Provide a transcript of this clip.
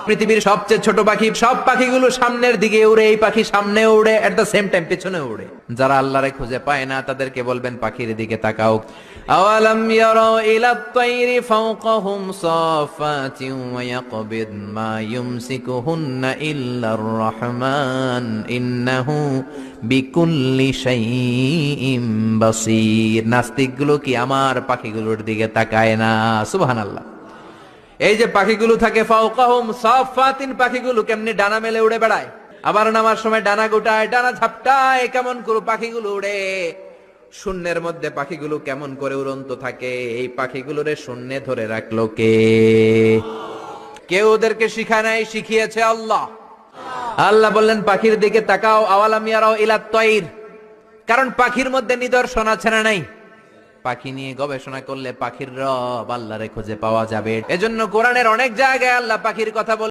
পৃথিবীর সবচেয়ে ছোট পাখি, সব পাখিগুলো সামনের দিকে উড়ে, এই পাখি সামনে উড়ে, এট দ্য সেম টাইম পেছনে উড়ে। যারা আল্লাহরে খুঁজে পায় না তাদেরকে বলবেন পাখির দিকে তাকাও। আওয়ালাম ইয়ারাউ ইলাত তায়রি ফাওকাহুম সাফাতিন ওয়া ইয়াকবিদ মা ইউমসিকুহুন্না ইল্লার রহমান ইন্নাহু বিকুল্লি শাইইন বাসীর। নাস্তিকগুলো কি আমার পাখিগুলোর দিকে তাকায় না? সুবহানাল্লাহ। এই যে পাখিগুলো থাকে ফাওকাহুম সাফাতিন, পাখিগুলো কেমনি ডানা মেলে উড়ে বেড়ায়, আবার নামার সময় ডানা গোটায়, ডানা ঝাপটায়, কেমন করে পাখিগুলো উড়ে। শূন্যের মধ্যে পাখিগুলো কেমন করে উড়ন্ত থাকে, এই পাখিগুলোরে শূন্যে ধরে রাখলো কে? কেউ ওদেরকে শিখায় নাই, শিখিয়েছে আল্লাহ। আল্লাহ বললেন পাখির দিকে তাকাও। আওয়ালাম ইয়ারাউ ইলাত তায়র, কারণ পাখির মধ্যে নিদর্শন আছে না নাই? পাখি নিয়ে গবেষণা করলে পাখির রব আল্লাহরে খুঁজে পাওয়া যাবে। এজন্য কোরআনের অনেক জায়গায় আল্লাহ পাখির কথা বলে।